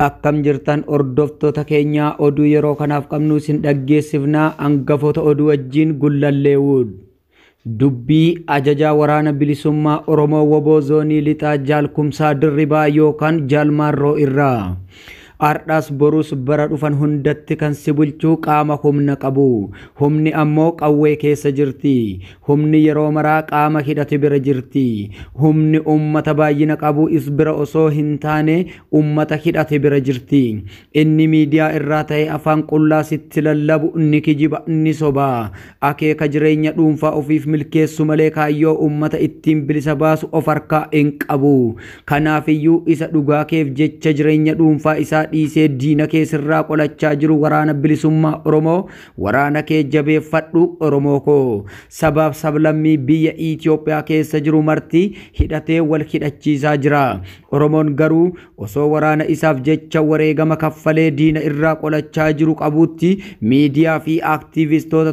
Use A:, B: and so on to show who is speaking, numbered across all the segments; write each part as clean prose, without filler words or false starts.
A: Akkam jirtan hordoftoota keenya oduu yeroo kanaaf qabnu isin dhaggeessifnaa hangafoota oduu wajjin Gullalleewud. Dubbii ajajaa waraana bilisummaa Oromoo Woboo Zoonii Lixaa Jaalkumsaa Dirribaa yookaan Jaalmaarroo irraa. Ardhaas borus bara dhufan hundatti kan si bulchuu qaama humna qabu. Humni ammoo qawwee keessa jirti. Humni yeroo maraa qaama hidhate bira jirti. Humni ummata baay'ina qabu is bira osoo hin taane ummata hidhate bira jirti. Inni miidiyaa irraa ta'e afaan qullaa sitti lallabu ni kijiba ni soba. Akeeka jireenya dhuunfaa ofiif milkeessu malee kaayyoo ummata ittiin bilisa baasu of harkaa hin qabu. Kanaafiyyuu isa dhugaa keef jecha jireenya dhuunfaa isaa dhiisee diina kee sirraa qolachaa jiru waraana bilisummaa Oromoo waraana kee jabeeffadhu Oromoo koo. Sabaaf sablammii biyya Itoophiyaa keessa jiru marti hidhatee wal hidhachiisaa jira. Oromoon garuu osoo waraana isaaf jecha wareegama kaffalee diina irraa qolachaa jiru qabutti miidiyaa fi aktiivistoota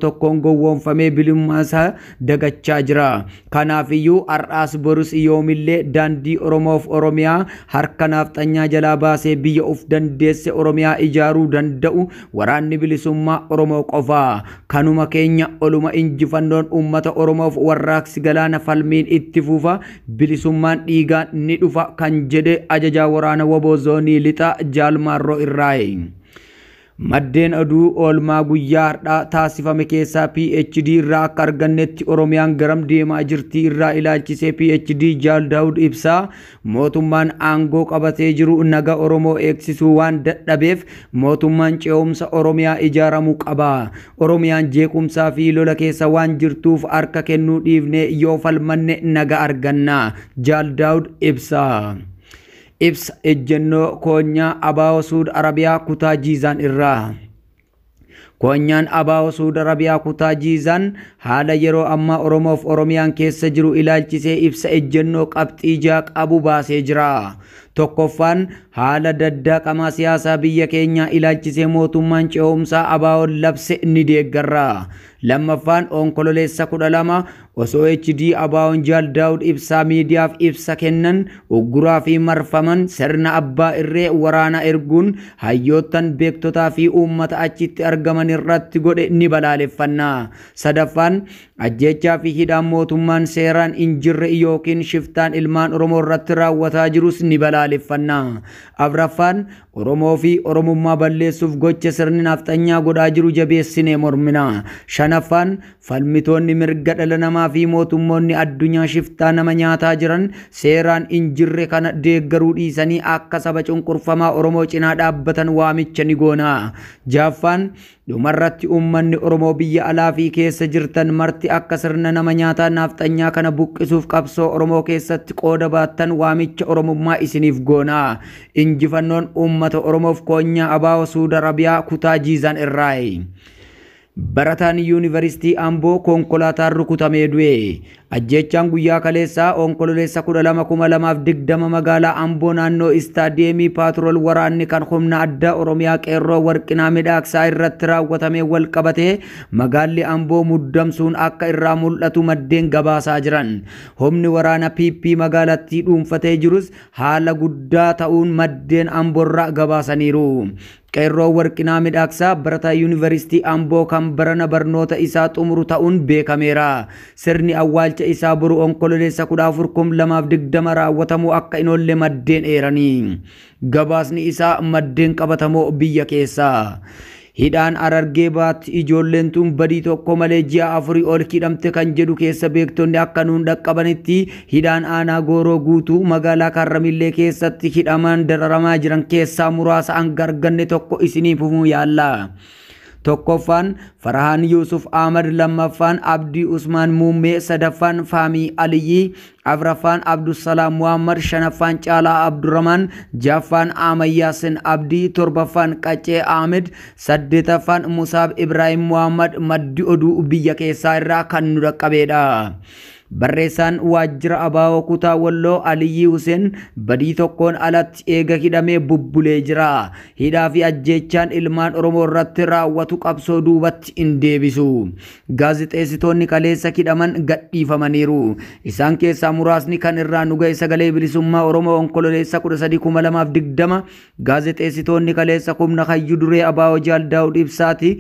A: tokkoon gowwoomfamee bilisummaa isaa dagachaa jira. Kanaafiyyuu har'aas borus yoomillee daandii Oromoof Oromiyaa harka nafxanyaa jalaa baasee biyya of dandeesse Oromiyaa ijaaruu danda'u waraanni bilisummaa Oromoo qofa. Kanuma keenya oluma injifannoon ummata Oromoof warraaqsi galaana falmiin itti fufa bilisummaan dhiigaan ni dhufa kan jedhe ajajaa waraana Woboo Zoonii Lixaa Jaalmaarroo irraayi. Maddeen oduu oolmaa guyyaa har'aa taasifame keessaa PhD irraa akka argannetti Oromiyaan garam deemaa jirti irraa ilaalchisee PhD Jaal Daawud ibsaa mootummaan aangoo qabatee jiru naga Oromoo eegsisuu waan dadhabeef mootummaan ce'umsa Oromiyaa ijaaramuu qaba. Oromiyaan jeequmsaa fi lola keessa waan jirtuuf harka kennuu dhiifnee yoo falmanne naga arganna. Jaal Daawud ibsaa. Ibsa ejjennoo koonyaa Abaawoo Suud Arabiyaa kutaa Jiizaan irraa. Koonyaan Abaawoo Suud Arabiyaa kutaa Jiizaan haala yeroo ammaa Oromoof Oromiyaan keessa jiru ilaalchisee ibsa ejjennoo qabxii ja'a qabu baasee jira. Tokkoffaan haala daddaqamaa siyaasaa biyya keenyaa ilaalchisee mootummaan ce'umsaa Abaawoon labse ni deeggarra. Lammaffaan onkololeessa 12 osoo HD Abaawoon Jaal Daawud ibsaa miidiyaaf ibsa kennan ugguraa fi marfaman sirna abbaa irree waraana erguun hayyoottan beektotaa fi uummata achitti argaman irratti godhe ni balaaleffanna. Sadaffaan ajjechaa fi hidhaan mootummaan seeraan hin jirre yookiin shiftaan ilmaan Oromoo irratti raawwataa jirus ni balaaleffanna. Afraffaan Oromoo fi Oromummaa balleessuuf gocha sirni nafxanyaa godhaa jiru jabeessinee mormina. Shanaffaan falmitoonni mirga dhala namaa fi mootummoonni addunyaa shiftaa nama nyaataa jiran seeraan hin jirre kana deeggaruu dhiisanii akka saba cunqurfamaa Oromoo cinaa dhaabbatan waamicha ni goona. Jaaffaan dhumarratti uummanni Oromoo biyya alaa fi keessa jirtan marti akka sirna nama nyaataa nafxanyaa kana buqqisuuf qabsoo Oromoo keessatti qooda baattan waamicha Oromummaa isiniif goona. Injifannoon uummata Oromoof koonyaa Abaawoo Suud Arabiyaa kutaa Jiizaan irraayi. Barataan Yuunivarsiitii Amboo konkolaataan rukutamee du'e. Ajjechaan guyyaa kaleessaa onkololeessa 12,2020 magaalaa Amboo naannoo istaadiyeemii paatrool waraanni kan humna addaa Oromiyaa qeerroo warqinaa midhaaksaa irratti raawwatamee wal qabatee magaalli Amboo muddamsuun akka irraa mul'atu maddeen gabaasaa jiran. Humni waraana PP magaalattii dhuunfatee jirus haala guddaa ta'uun maddeen Amboorraa gabaasaniiru. Qeerroo warqinaa midhaaksaa barataa Yuunivarsiitii Amboo kan barana barnoota isaa xumuru ta'uun beekameera. Sirni awwaalcha isaa boru onkololeessa 14,2020 raawwatamuu akka hin oolle maddeen eeranii. Gabaasni isaa maddeen qabatamoo biyya keessaa. Hidhaan Arargee baatti ijoolleen tun badii tokko malee ji'a 4 ol hidhamte kan jedhu keessa beektonni akka nuun dhaqqabanitti hidhaan aanaa Gooroo guutuu magaalaa Karramillee keessatti hidhamaan dararamaa jiran keessaa muraasa hanga arganne tokko isiniif himuu yaalla. Tokkoffaan Farahaan Yusuf Ahmad, lammaffaan Abdii Usmaan Muummee, sadaffaan Faamii Aliyyi, afraffaan Abdusalaam Muhammad, shanaffaan Caalaa Abdurrahman, jaffaan Amayyasin Abdii, torbaffaan Qaccee Ahmed, saddeetaffaan Musaab Ibrahim Muhammad. Maddi oduu biyya keessaa irraa kan nu dhaqqabeedha. barreessaan waajjira abaawoo kutaa walloo Aliyyi Huseen badii tokkoon alatti eega hidhamee bubbulee jira. Hidhaa fi ajjeechaan ilmaan Oromoo irratti raawwatu qabsoo duubatti hin deebisu. Gaazexeessitoonni kaleessa hidhaman gadhiifamaniiru. Isaan keessaa muraasni kan irraa nu ga'e sagalee bilisummaa Oromoo onkololeessa 13/2020 gaazexeessitoonni kaleessa humna Hayyuu Duree Abaawoo Jaal Daawud Ibsaati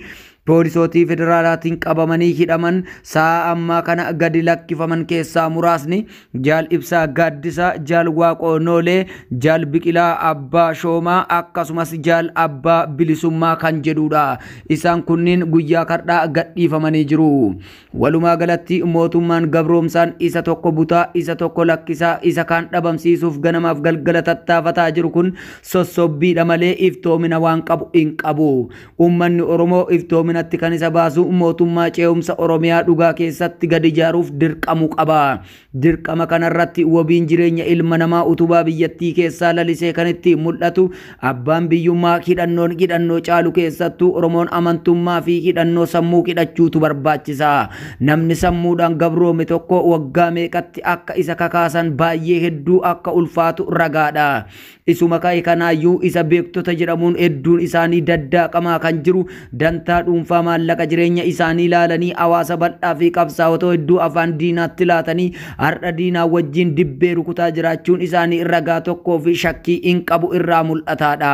A: poolisootii federaalaatiin qabamanii hidhaman sa'a ammaa kana gadi lakkifaman keessaa muraasni Jaal Ibsaa Gaaddisaa, Jaal Waaqoo Noolee, Jaal Biqilaa Abbaa Shoomaa akkasumas Jaal Abbaa Bilisummaa kan jedhudha. Isaan kunniin guyyaa kardhaa gadhiifamanii jiru. Walumaa galatti mootummaan gabroomsaan isa tokko butaa, isa tokko lakkisaa, isa kaan dhabamsiisuuf ganamaaf galgala tattaafataa jiru kun sossobbiidha malee iftoomina waan qabu hin qabu. Uummanni Oromoo iftoomina kan isa baasu mootummaa ce'umsa Oromiyaa dhugaa keessatti gadi ijaaruuf dirqamuu qaba. Dirqama kanarratti wabiin jireenya ilma namaa utubaa biyyattii keessaa lalisee kan itti mul'atu abbaan biyyummaa hidhannoo caalu keessattuu Oromoon amantummaa fi hidhannoo sammuu hidhachuutu barbaachisa. Namni sammuudhaan gabroome tokko waggaa meeqatti akka isa kakaasan baay'ee hedduu akka ulfaatu ragaadha. Isuma ka'e kanaayyuu isa beektota jedhamuun hedduun isaanii daddaaqamaa kan jiru dantaa dhuunfaa maallaqa jireenya isaanii ilaalanii hawaasa bal'aa fi qabsaa'otoo hedduu afaan diinaatti laatanii har'a diinaa wajjin dibbee rukutaa jiraachuun isaanii ragaa tokkoo fi shakkii hin qabu irraa mul'ataadha.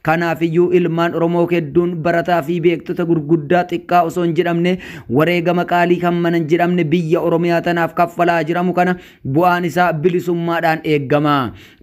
A: Kanaafiyyuu ilmaan Oromoo hedduun barataa fi beektota gurguddaa xiqqaa osoo hin jedhamne wareegama qaalii kan manan jedhamne biyya Oromiyaa tanaaf kaffalaa jiramu kana bu'aan isaa bilisummaadhaan eeggama.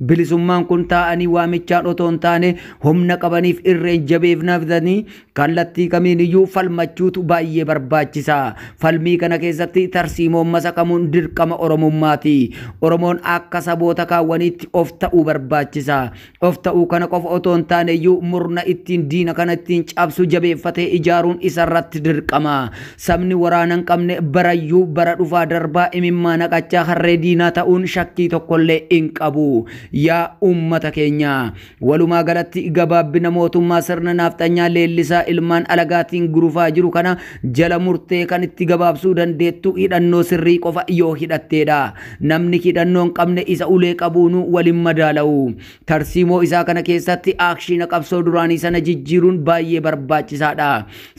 A: Bilisummaan kun taa'anii waamichaan otoo hin taane humna qabaniif irreen jabeefnaafanii kallattii kamiin iyyuu falmachuutu baay'ee barbaachisa. Falmii kana keessatti tarsiimoon masaqamuun dirqama Oromummaati. Oromoon akka saboota kaawwaniitti of ta'uu barbaachisa. Of ta'uu kana qofa otoo hin taane iyyuu murna ittiin diina kana ittiin cabsu jabeeffatee ijaaruun isarratti dirqama. Sabni waraana hin qabne barayyuu bara dhufaa darbaa imimmaa naqachaa harree diinaa ta'uun shakkii tokkollee hin qabu. Yaa ummata keenya, walumaa galatti gabaabbina mootummaa sirna naafxanyaa leellisaa ilmaan alagaatiin gurufaa jiru kana jala murtee kan itti gabaabsuu dandeettu hidhannoo sirrii qofa yoo hidhatteedha. Namni hidhannoo hin qabne isa ulee qabuunu waliin madaala'u. Tarsiimoo isaa kana keessatti akshiina qabsoo duraanii sana jijjiiruun baay'ee barbaachisaadha.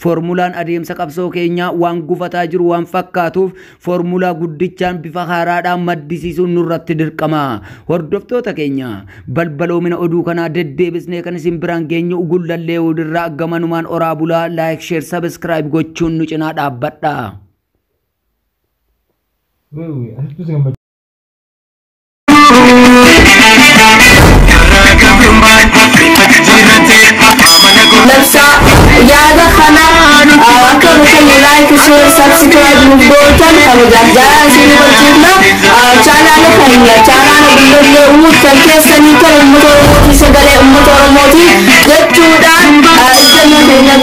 A: Formulaan adeemsa qabsoo keenyaa waan gufataa jiru waan fakkaatuuf formulaa guddichaan bifa haaraadhaan maddisiisuun nurratti dirqama. Hordoftoota keenya, balbaloomina oduu kanaa deddeebisnee kan isin biraan geenyu gullallee odirraa gamanumaan oraa bulaa. Like, share, subscribe gochuun nu cinaa dhaabbadha.
B: yaada kana akka nuti like, share, subscribe nu gootan kabajaa isin wajjirna chaanaala keenya chaanaala gullallee ummatan keessanii kan uummata Oromooti sagalee uummata Oromooti jechuudhaan ijannoo keenya